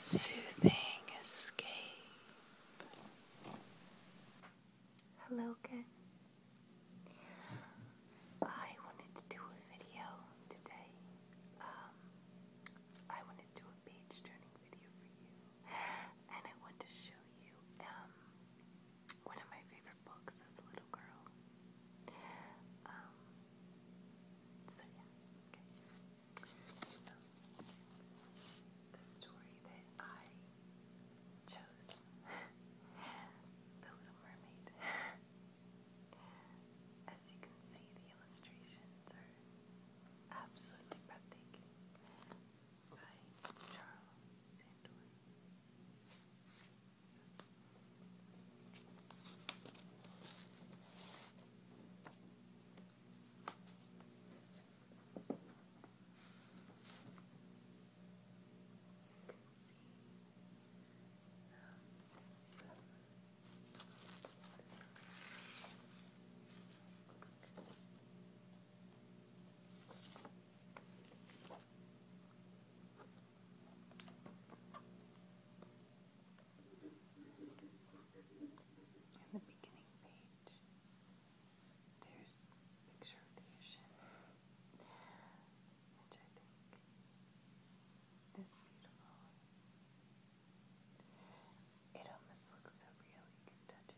Soothing escape. Hello again. I wanted to do a video today. I wanted to do a page turning video for you, and I want to show you one of my favorite books as a little girl. So yeah, okay. So the story that I chose, The Little Mermaid. As you can see, the illustrations are absolutely breathtaking, by Charles Sandor. As you can see, in the beginning page, there's a picture of the ocean, which I think is beautiful. It almost looks so real you can touch it.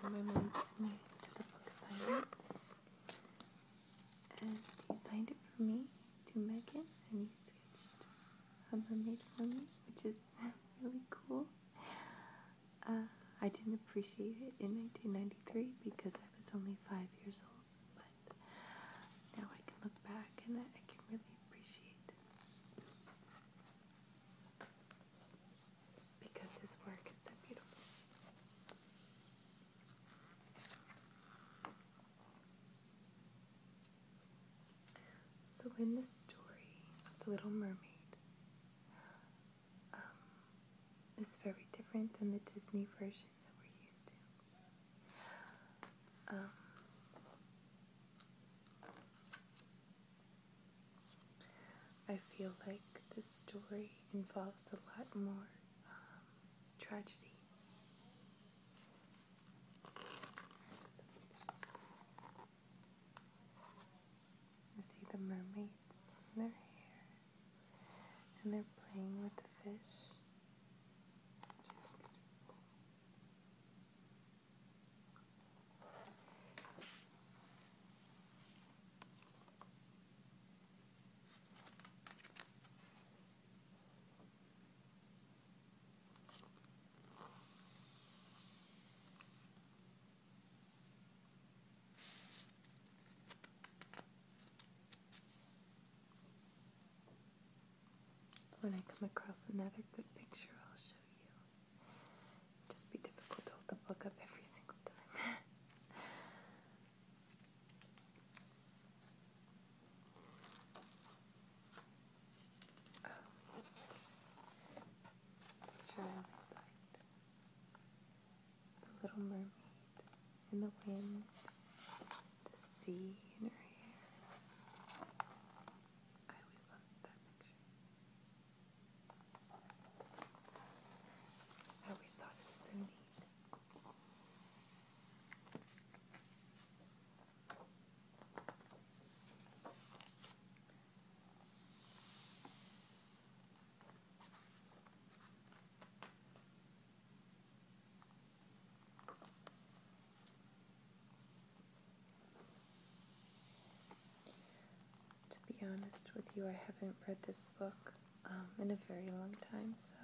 My mom took me to the book signing, and he signed it for me to Megan, and he sketched a mermaid for me, which is really cool. I didn't appreciate it in 1993 because I was only 5 years old, but now I can look back and I can really appreciate it because his work is so beautiful. So in the story of The Little Mermaid, is very different than the Disney version that we're used to. I feel like this story involves a lot more tragedy. You see the mermaids in their hair, and they're playing with the fish. When I come across another good picture, I'll show you. It'd just be difficult to hold the book up every single time. Oh, here's the picture. Picture I always liked. The Little Mermaid in the wind, the sea in her hair. I always loved that picture. I always thought it was so neat. To be honest with you, I haven't read this book in a very long time, so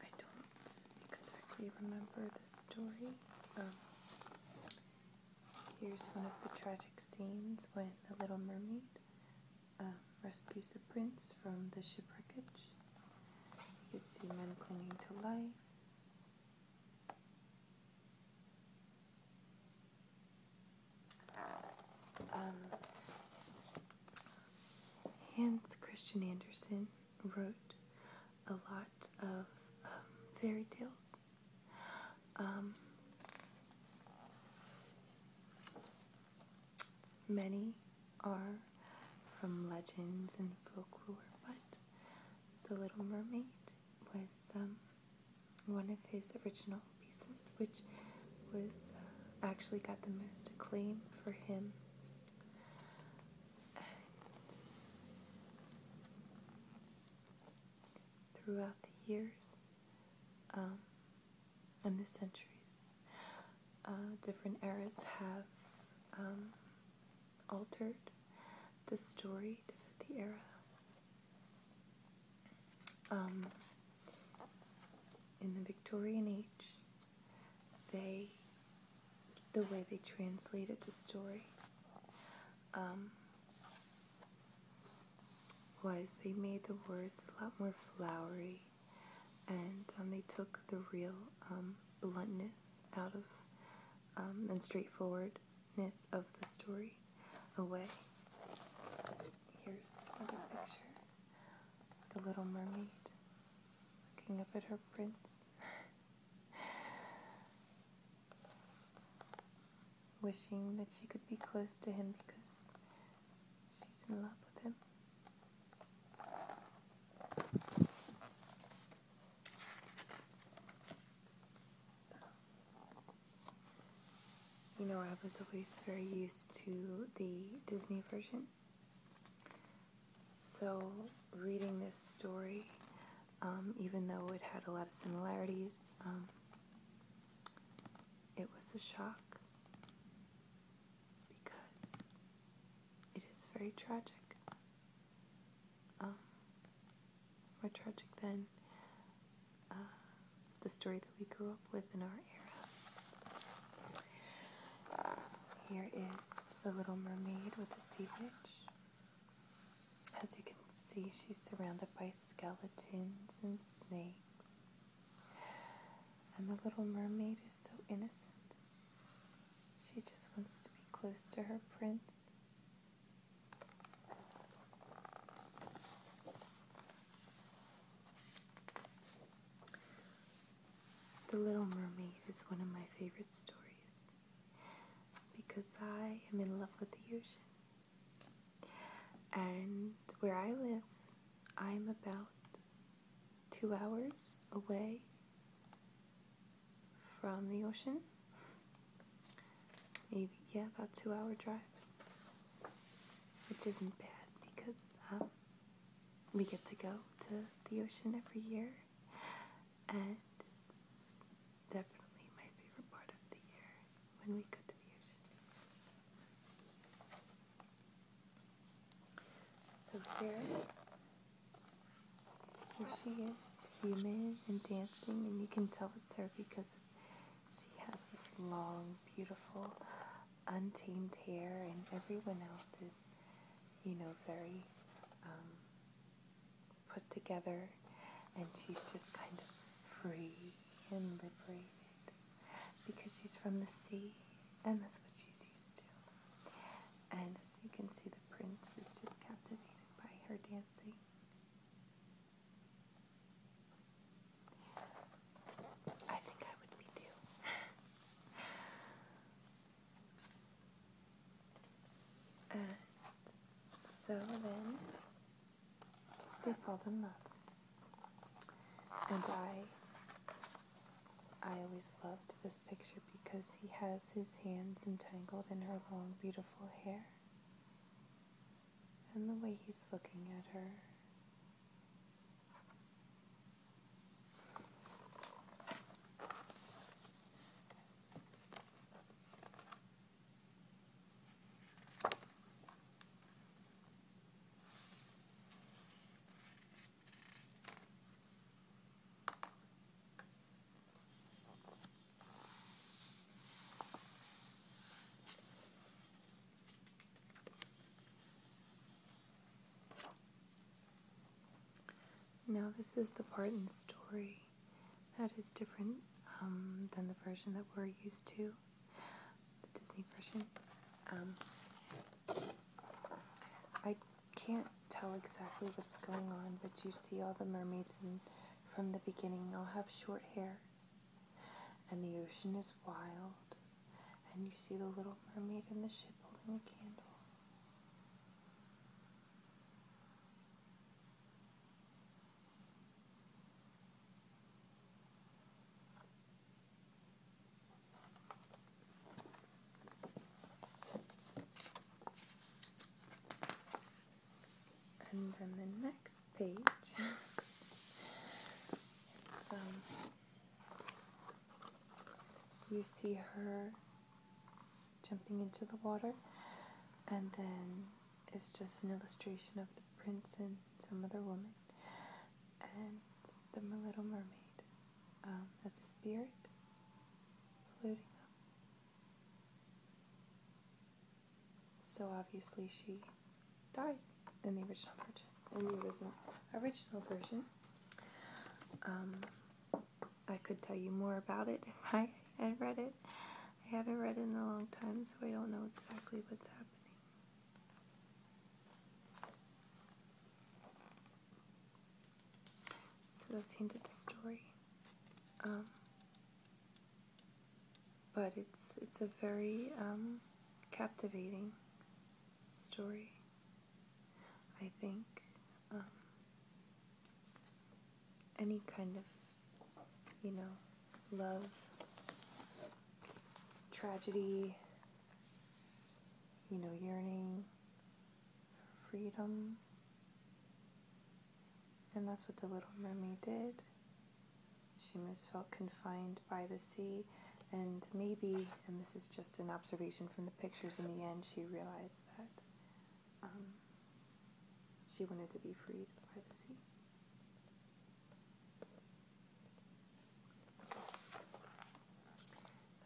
I don't exactly remember the story. Here's one of the tragic scenes when the Little Mermaid rescues the prince from the shipwreckage. You can see men clinging to life. Hans Christian Andersen wrote a lot of fairy tales. Many are from legends and folklore, but The Little Mermaid was one of his original pieces, which was actually got the most acclaim for him. And throughout the years and the centuries, different eras have altered the story to fit the era. In the Victorian age, the way they translated the story was they made the words a lot more flowery, and they took the real bluntness out of and straightforwardness of the story away. Here's another picture. The Little Mermaid looking up at her prince. Wishing that she could be close to him because she's in love with him. So, I was always very used to the Disney version. So, reading this story, even though it had a lot of similarities, it was a shock because it is very tragic. More tragic than the story that we grew up with in our era. Here is the Little Mermaid with the sea witch. As you can see, she's surrounded by skeletons and snakes. And the Little Mermaid is so innocent. She just wants to be close to her prince. The Little Mermaid is one of my favorite stories because I am in love with the ocean. And where I live, I'm about 2 hours away from the ocean. Maybe, about 2-hour drive. Which isn't bad because we get to go to the ocean every year. And it's definitely my favorite part of the year when we go to the ocean. So here she is, human and dancing, and you can tell it's her because she has this long, beautiful, untamed hair, and everyone else is, very put together, and she's just kind of free and liberated because she's from the sea, and that's what she's used to. And as you can see, the prince is just captivated by her dancing. I think I would be too. And so then they fall in love. And I always loved this picture because he has his hands entangled in her long, beautiful hair. And the way he's looking at her. Now this is the part in the story that is different than the version that we're used to, the Disney version. I can't tell tell exactly what's going on, but you see all the mermaids from the beginning all have short hair, and the ocean is wild, and you see the little mermaid in the ship holding a candle. And then the next page, it's, you see her jumping into the water, and then it's just an illustration of the prince and some other woman, and the little mermaid as the spirit floating up. So obviously she dies in the original version. I could tell you more about it if I had read it. I haven't read it in a long time, so I don't know exactly what's happening. So that's the end of the story. But it's a very captivating story, I think. Any kind of, love, tragedy, yearning for freedom. And that's what the Little Mermaid did. She almost felt confined by the sea, and maybe, and this is just an observation from the pictures, in the end she realized that she wanted to be freed by the sea.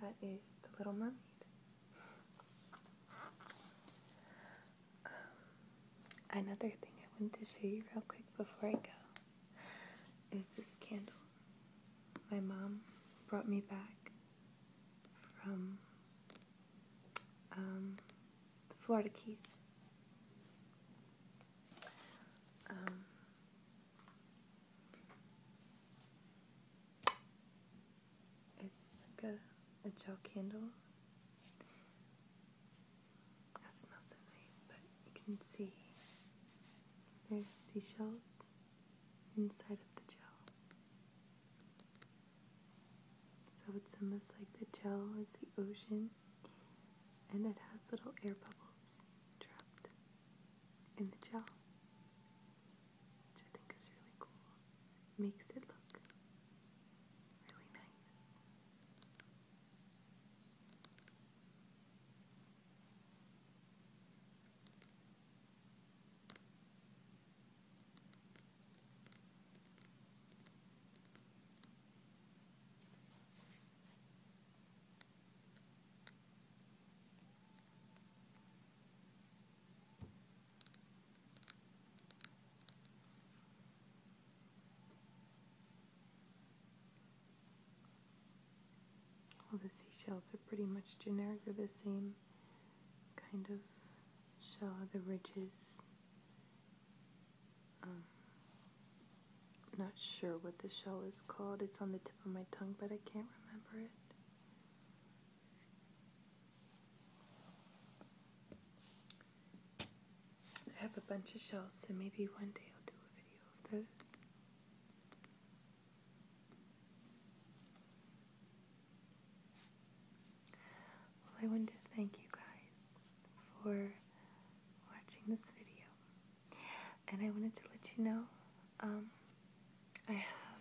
That is The Little Mermaid. Another thing I wanted to show you real quick before I go is this candle. My mom brought me back from the Florida Keys. It's like a gel candle. It smells so nice, but you can see there's seashells inside of the gel. So it's almost like the gel is the ocean, and it has little air bubbles trapped in the gel, which I think is really cool. Makes it look really nice. All the seashells are pretty much generic. They're the same kind of shell, the ridges. Not sure what the shell is called. It's on the tip of my tongue, but I can't remember it. I have a bunch of shells, so maybe one day I'll do a video of those. Well, I wanted to thank you guys for watching this video, and I wanted to let you know I have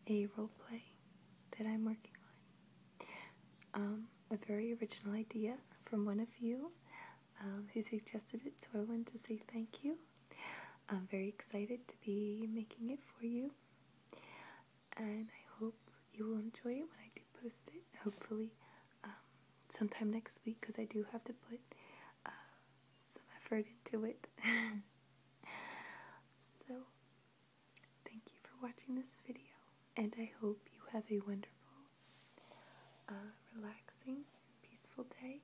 a role play that I'm working on. A very original idea from one of you who suggested it, so I wanted to say thank you. I'm very excited to be making it for you, and I hope you will enjoy it when I do post it, hopefully sometime next week, because I do have to put some effort into it. So, thank you for watching this video, and I hope you have a wonderful, relaxing, and peaceful day.